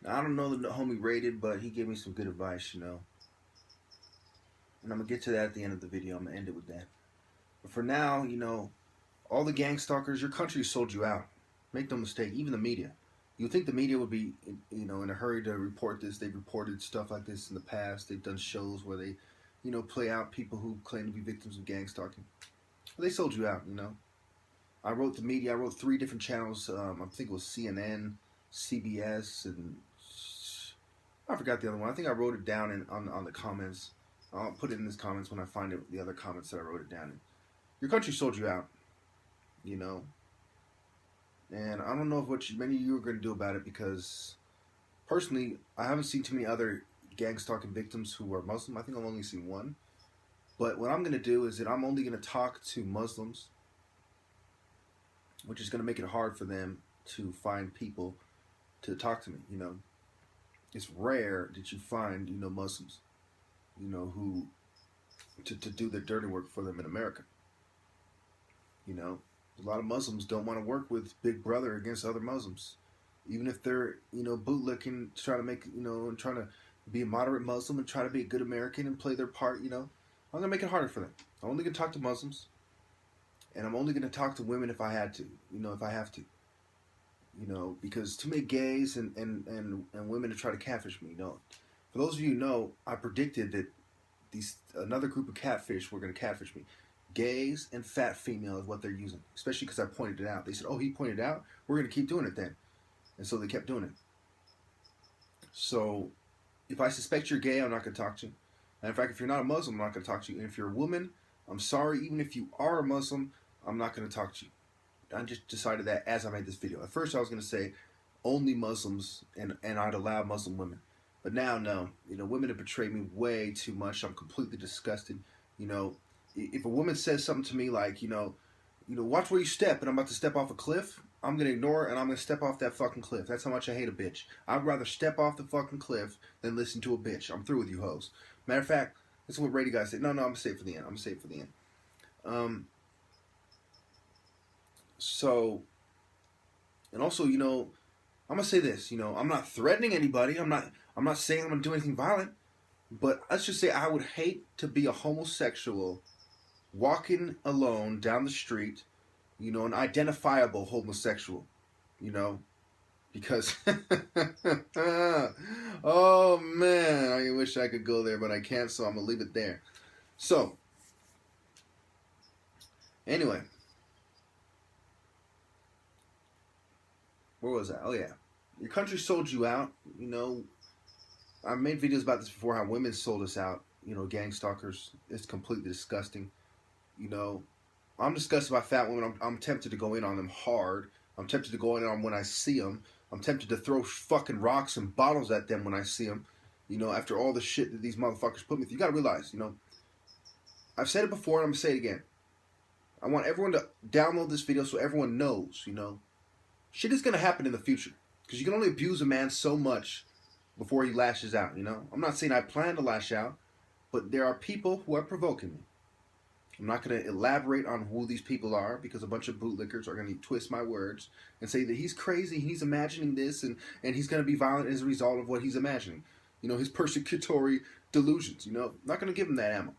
I don't know the homie rated, but he gave me some good advice, you know. And I'm gonna get to that at the end of the video. I'm gonna end it with that. But for now, you know, all the gang stalkers, your country sold you out. Make no mistake, even the media. You would think the media would be, you know, in a hurry to report this. They've reported stuff like this in the past. They've done shows where they, you know, play out people who claim to be victims of gang stalking. But they sold you out, you know. I wrote the media. I wrote 3 different channels. I think it was CNN, CBS, and I forgot the other one. I think I wrote it down on the comments. I'll put it in the comments when I find it, the other comments that I wrote it down in. Your country sold you out, you know. And I don't know what many of you are going to do about it, because personally, I haven't seen too many other gang stalking victims who are Muslim. I think I've only seen one. But what I'm going to do is that I'm only going to talk to Muslims, which is going to make it hard for them to find people to talk to me, you know. It's rare that you find, you know, Muslims, you know, who to do the dirty work for them in America. You know, a lot of Muslims don't want to work with Big Brother against other Muslims, even if they're, you know, bootlicking, trying to make, you know, and trying to be a moderate Muslim and try to be a good American and play their part. You know, I'm gonna make it harder for them. I'm only gonna talk to Muslims, and I'm only gonna talk to women if I had to. You know, if I have to. You know, because too many gays and women to try to catfish me. You know, for those of you who know, I predicted that another group of catfish were going to catfish me. Gays and fat female is what they're using, especially because I pointed it out. They said, "Oh, he pointed it out. We're going to keep doing it then," and so they kept doing it. So, if I suspect you're gay, I'm not going to talk to you. And in fact, if you're not a Muslim, I'm not going to talk to you. And if you're a woman, I'm sorry. Even if you are a Muslim, I'm not going to talk to you. I just decided that as I made this video. At first I was going to say only Muslims and I'd allow Muslim women. But now, no. You know, women have betrayed me way too much. I'm completely disgusted. You know, if a woman says something to me like, you know, watch where you step, and I'm about to step off a cliff, I'm going to ignore it and I'm going to step off that fucking cliff. That's how much I hate a bitch. I'd rather step off the fucking cliff than listen to a bitch. I'm through with you hoes. Matter of fact, that's what Radicalized said. No, I'm going to save it for the end. I'm going to save it for the end. So, and also, you know, I'm gonna say this. You know, I'm not threatening anybody. I'm not saying I'm gonna do anything violent. But let's just say I would hate to be a homosexual walking alone down the street. You know, an identifiable homosexual. You know, because oh man, I wish I could go there, but I can't. So I'm gonna leave it there. So, anyway. Where was that? Oh yeah, your country sold you out. You know, I've made videos about this before. How women sold us out. You know, gang stalkers. It's completely disgusting. You know, I'm disgusted by fat women. I'm tempted to go in on them hard. I'm tempted to go in on them when I see them. I'm tempted to throw fucking rocks and bottles at them when I see them. You know, after all the shit that these motherfuckers put me through. You gotta realize, you know, I've said it before and I'm gonna say it again. I want everyone to download this video so everyone knows, you know, shit is going to happen in the future. Because you can only abuse a man so much before he lashes out, you know. I'm not saying I plan to lash out, but there are people who are provoking me. I'm not going to elaborate on who these people are, because a bunch of bootlickers are going to twist my words and say that he's crazy, he's imagining this, and he's going to be violent as a result of what he's imagining. You know, his persecutory delusions, you know. I'm not going to give him that ammo.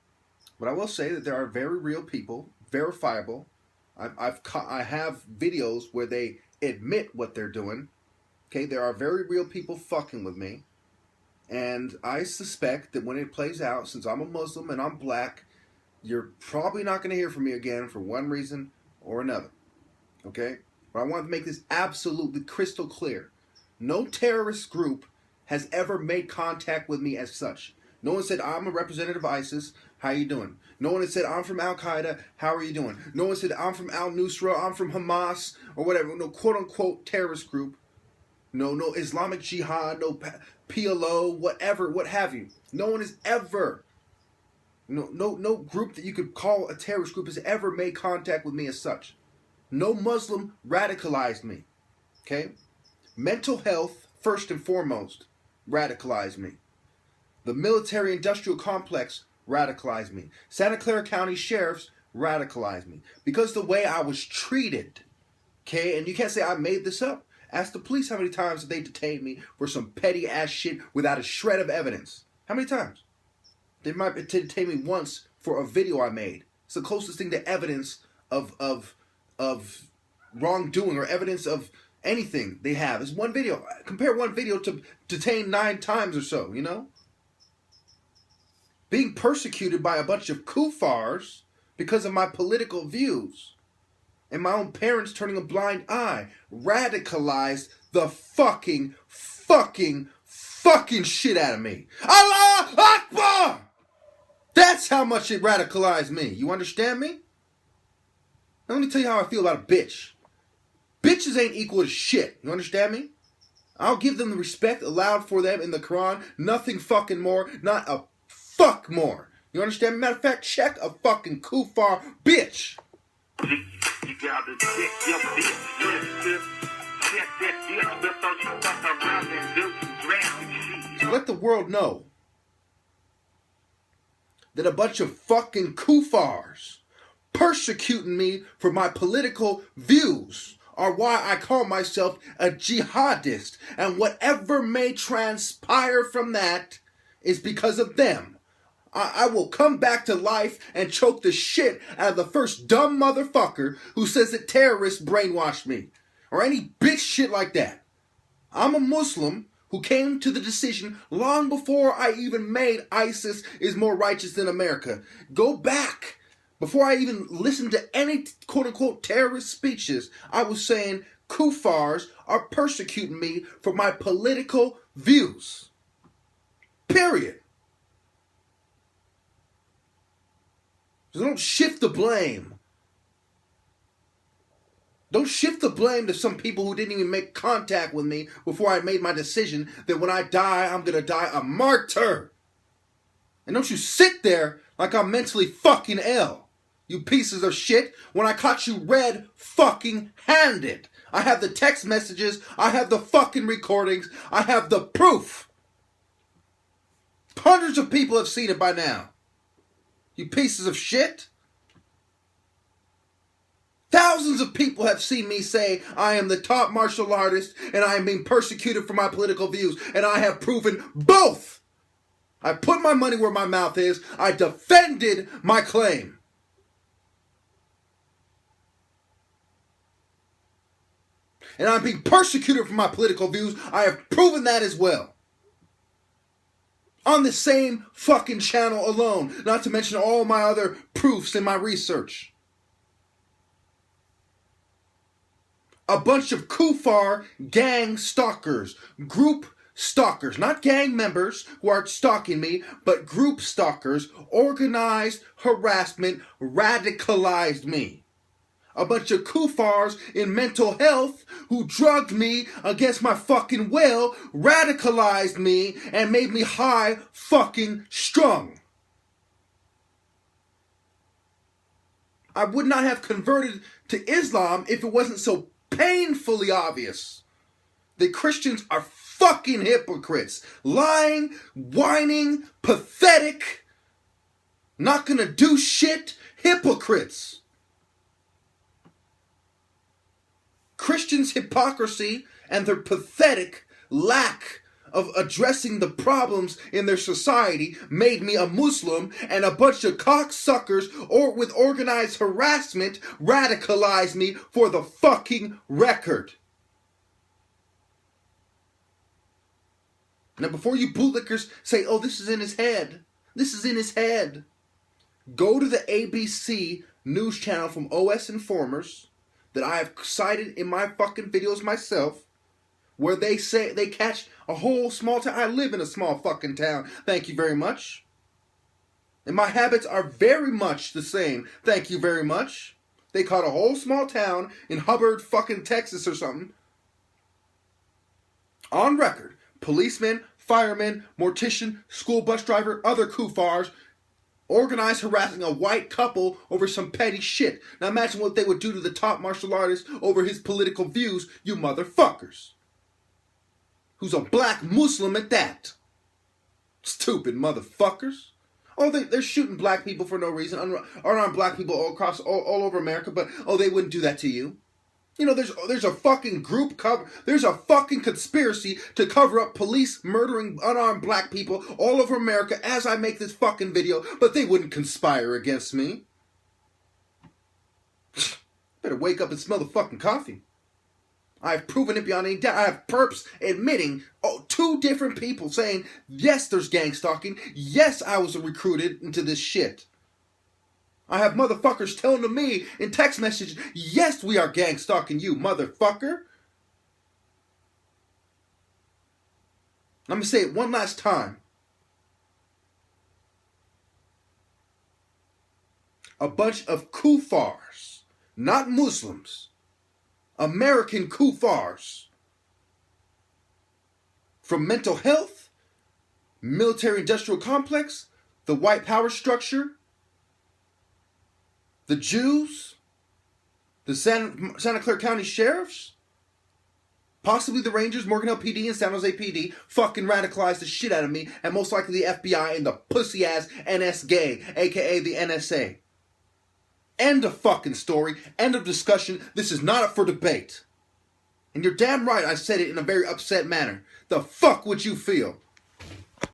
But I will say that there are very real people, verifiable. I have videos where they admit what they're doing. Okay, there are very real people fucking with me, and I suspect that when it plays out, since I'm a Muslim and I'm black, you're probably not going to hear from me again for one reason or another. Okay, but I want to make this absolutely crystal clear. No terrorist group has ever made contact with me as such. No one said, I'm a representative of ISIS, how you doing? No one has said, I'm from Al-Qaeda, how are you doing? No one said, I'm from Al-Nusra, I'm from Hamas, or whatever. No quote-unquote terrorist group. No Islamic Jihad, no PLO, whatever, what have you. No one has ever, no group that you could call a terrorist group has ever made contact with me as such. No Muslim radicalized me. Okay? Mental health, first and foremost, radicalized me. The military-industrial complex radicalized me. Santa Clara County sheriffs radicalized me. Because the way I was treated, okay, and you can't say I made this up. Ask the police how many times they detained me for some petty ass shit without a shred of evidence. How many times? They might detain me once for a video I made. It's the closest thing to evidence of wrongdoing or evidence of anything they have. Is one video. Compare one video to detained 9 times or so, you know? Being persecuted by a bunch of kuffars because of my political views. And my own parents turning a blind eye. Radicalized the fucking shit out of me. Allah Akbar! That's how much it radicalized me. You understand me? Now let me tell you how I feel about a bitch. Bitches ain't equal to shit. You understand me? I'll give them the respect allowed for them in the Quran. Nothing fucking more. Not a fuck more. You understand me? Matter of fact, check a fucking kuffar bitch. So let the world know that a bunch of fucking kuffars persecuting me for my political views are why I call myself a jihadist. And whatever may transpire from that is because of them. I will come back to life and choke the shit out of the first dumb motherfucker who says that terrorists brainwashed me. Or any bitch shit like that. I'm a Muslim who came to the decision long before I even made ISIS is more righteous than America. Go back. Before I even listened to any quote-unquote terrorist speeches, I was saying kuffars are persecuting me for my political views. Period. So don't shift the blame. Don't shift the blame to some people who didn't even make contact with me before I made my decision that when I die, I'm going to die a martyr. And don't you sit there like I'm mentally fucking ill. You pieces of shit, when I caught you red fucking handed. I have the text messages, I have the fucking recordings, I have the proof. Hundreds of people have seen it by now. You pieces of shit. Thousands of people have seen me say I am the top martial artist and I am being persecuted for my political views. And I have proven both. I put my money where my mouth is. I defended my claim. And I'm being persecuted for my political views. I have proven that as well. On the same fucking channel alone. Not to mention all my other proofs in my research. A bunch of kuffar gang stalkers. Group stalkers. Not gang members who are stalking me, but group stalkers. Organized harassment. Radicalized me. A bunch of kuffars in mental health who drugged me against my fucking will, radicalized me, and made me high fucking strung. I would not have converted to Islam if it wasn't so painfully obvious that Christians are fucking hypocrites. Lying, whining, pathetic, not gonna do shit, hypocrites. Christians' hypocrisy and their pathetic lack of addressing the problems in their society made me a Muslim, and a bunch of cocksuckers or with organized harassment radicalized me for the fucking record. Now before you bootlickers say, oh, this is in his head. This is in his head. Go to the ABC news channel from OS Informers that I have cited in my fucking videos myself, where they say they catch a whole small town. I live in a small fucking town. Thank you very much. And my habits are very much the same. Thank you very much. They caught a whole small town in Hubbard fucking Texas or something. On record. Policemen, firemen, mortician, school bus driver, other kuffars organized harassing a white couple over some petty shit. Now imagine what they would do to the top martial artist over his political views, you motherfuckers. Who's a black Muslim at that. Stupid motherfuckers. Oh, they're shooting black people for no reason. Unarmed black people all over America, but oh, they wouldn't do that to you. You know, there's a fucking there's a fucking conspiracy to cover up police murdering unarmed black people all over America as I make this fucking video, but they wouldn't conspire against me. Better wake up and smell the fucking coffee. I've proven it beyond any doubt. I have perps admitting, two different people saying, yes, there's gang stalking. Yes, I was recruited into this shit. I have motherfuckers telling to me in text messages, yes, we are gang stalking you, motherfucker. I'm going to say it one last time. A bunch of kuffars, not Muslims, American kuffars, from mental health, military-industrial complex, the white power structure, the Jews, the Santa Clara County sheriffs, possibly the Rangers, Morgan Hill PD, and San Jose PD fucking radicalized the shit out of me, and most likely the FBI and the pussy-ass NS gang, aka the NSA. End of fucking story. End of discussion. This is not up for debate. And you're damn right I said it in a very upset manner. The fuck would you feel